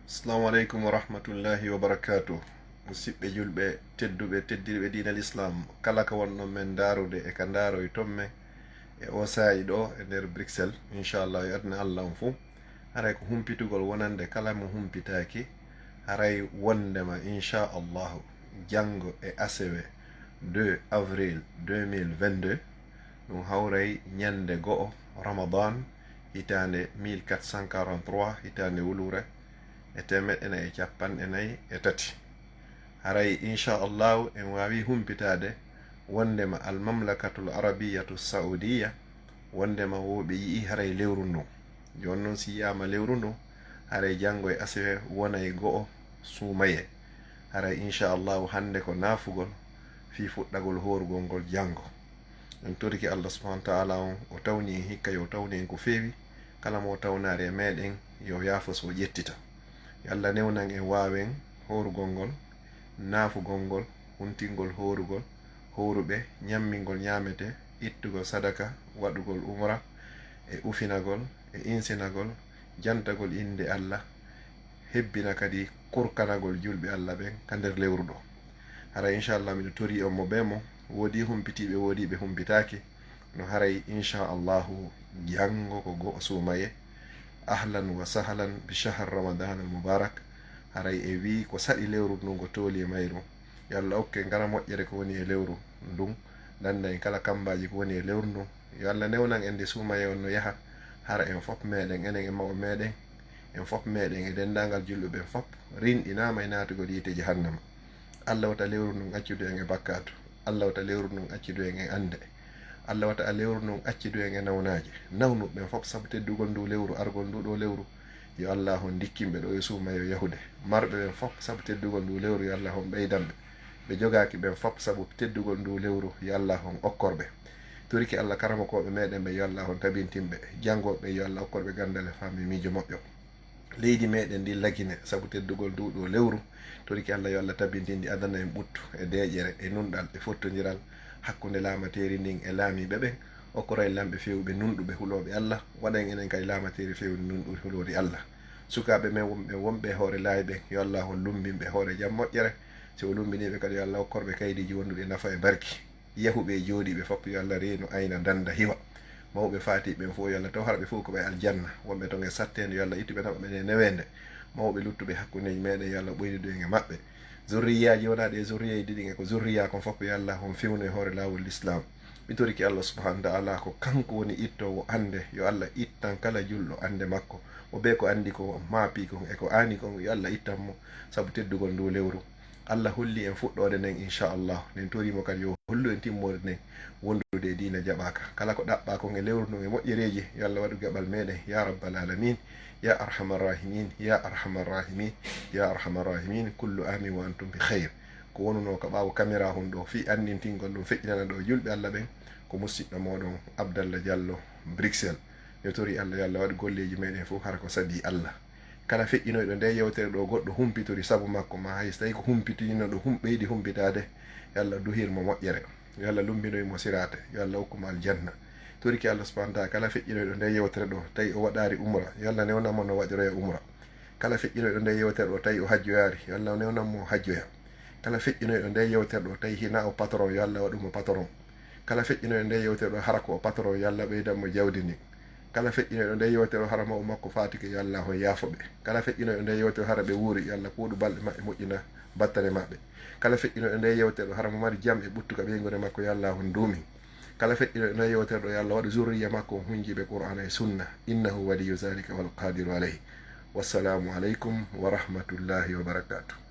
Assalamu aleykum wa rahmatullahi wa barakatuh. Musidɓe julɓe tedduɓe teddirɓe diina l'islam, kala ka wonɗon men darude e ka daroy tomme e o saayi ɗo e nder Bruxelles, inchallah yo adna Allah on fuu haray ko humpitugol wonande kala mo humpitaki haray wondema inchallahu janngo e asewe 2 avril 2022 ɗum hawray ñande go'o Ramadan hitande 1443 hitande wulure e temeɗɗe e capanɗe nayi e tati. haray inchallahu en wawi humpitade wondema almamlakatul arabiyatu saudiya wondema woɓe yii haray lewru ndu. joni noon si yiyama lewru ndu haray janngo e asewe wonay go'o suumaye. haray inchallahu hande ko naafugol fi fuɗɗagol horugol ngol janngo. en toriki Allah subhanahu wa ta'ala on o tawni en hikka yo tawni en ko feewi, kala mo tawnari e meɗen yo yaafos o ƴettita. Allah newnan en wawen horugol ngol, naafugol ngol, huntingol horugol, horuɓe, ñammingol ñamete, ittugol sadaka, waɗugol umra e ufinagol e insinagol, jantagol inde Allah, hebbina kadi kurkanagol julɓe Allah ɓen ka nder lewru ɗo. haray inchallah miɗo tori on mo be mo woodi humpitiɓe woodi ɓe humpitaki no haray inchallahu janngo ko go'o suumaye. ahlan wa sahlan bi shahr ramadan al mubarak. haray e wi ko saɗi lewru ndun go tooli e mayru, yo Allah okke ngara moƴƴere ko woni e lewru ndun, danda en kala kambaji ko woni e lewru ndun. yo Allah newnan en nde suumaye on no yaha hara en fof meɗen, enen e mawo meɗen, en fof meɗen e dendagal julɓeɓen fof rinɗinama e natugol yite jahannama. Allah wata lewru ndun accudu en e bakkatu, Allah wata lewru ndun accudu en e ande, Allah wata lewru ndun accudu en e nawnaji nawnuɓen fof saabu teddugol ndu lewru, argol ndu ɗo lewru. yo Allah hon dikkinɓe ɗo e suumayo yahude. marɓe ɓen fof saabu teddugol ndu lewru, yo Allah hon ɓeydanɓe. ɓe jogaki ɓen fof saabu teddugol ndu lewru, yo Allah hon okkorɓe. turiki Allah karamakoɓe meɗen ɓe, yo Allah hon tabintinɓe. jangoɓe, yo Allah okkorɓe gandal e fammi miijo moƴƴo. leydi meɗen ndi lagine saabu teddugol ndu ɗo lewru. turiki Allah, yo Allah tabintindi adana en ɓuttu e deƴere e nunɗal e fottodiral hakkude laamateri ndin e laamiɓe ɓen. okkora e lamɓe fewɓe nunɗuɓe huloɓe Allah, waɗen enen kadi laamateri fewde nunɗuɓe hulori Allah. sukaɓe men wonɓe hoore laayi ɓen, yo Allah hon lumbinɓe hoore jam moƴƴere. so o lumbiniɓe kadi yo Allah okkorɓe kaydiji wonduɗi e nafa e barki. yahuɓe e jooɗiɓe fof yo Allah reenu ayna danda hiwa. mawɓe fatiɓen fof yo Allah taw harɓe fof ko ɓe aljanna. wonɓe ton e sattede yo Allah ittuɓe naɓa ɓen e newende. mawɓe luttuɓe hakkudeji meɗen yo Allah ɓoynidu en e maɓɓe. zurriyaji wonaɗe e zurriyaji ɗiɗi e ko zurriya kon fof yo Allah hon fewnu e hoore lawol l'islam. mi toriki Allah subhanahu wa ta'ala ko kanko woni ittowo ande, yo Allah ittan kala julɗo ande makko, o be ko andi ko maapi kon e ko ani kon, yo Allah ittanmo saabu teddugol ndu lewru. Allah holli en fuɗɗode nden inchallah, nen torimo kadi yo hollu en timmode nden wondude e diina jaɓaka. kala ko ɗaɓɓa kon e lewru ndun e moƴƴereji, yo Allah waɗu gaɓal meɗen ya rabbal alamin, ya arhamar rahimin, ya arhamar rahimin, ya arhamar rahimin. kullu amin wa antum bi khayr. ko wonuno ko ɓaawo caméra hun ɗo fi andintingol ɗum feƴƴinana ɗo julɓe Allah ɓen ko musidɗo moɗon Abdallah Diallo Bruxelles. yo tori Allah, yo Allah waɗi golleji meɗen fof hara ko saabi Allah. kala feƴƴinoyɗo nde yewtere ɗo goɗɗo humpitori saabu makko ma hay so tawi ko humpitino ɗo ɓeydi humpitade, yo Allah duhirmo moƴƴere, yo Allah lumbinoymo sirate, yo Allah hokkuma aljanna. toriki Allah subhanahu wa ta'ala kala feƴƴinoyɗo nde yewtere ɗo tawi o waɗari umra, yo Allah newnanmo no waɗiroya umra. kala feƴƴinoyɗo nde yewtere ɗo tawi o hajjoyari, yo Allah newnanmo hajjoya. kala feƴƴinoyɗo nde yewtere ɗo tawi hina o patron, yo Allah waɗumo patron. kala feƴƴinoyɗo nde yewtere ɗo hara ko o patron, yo Allah ɓeydanmo jawdi ndi. kala feƴƴinoyɗo nde yewtere ɗo hara mawo makko fatike, yo Allah hon yaafoɓe. kala feƴƴinoyɗo nde yewtere hara ɓe wuuri, yo Allah puuɗu balɗe maɓɓe moƴƴina battane maɓɓe. kala feƴƴinoyɗo nde yewtere ɗo hara mo mari jam e ɓuttuka ɓeygone makko, yo Allah hon duumi. kala feƴƴinoyɗo nde yewtere ɗo yo Allah waɗa zurriya makko hunjiɓe qur'ana e sunna, innahu waliyu zalika wal qadiru alayhi. wassalamu aleykum wa rahmatullahi wa barakatuh.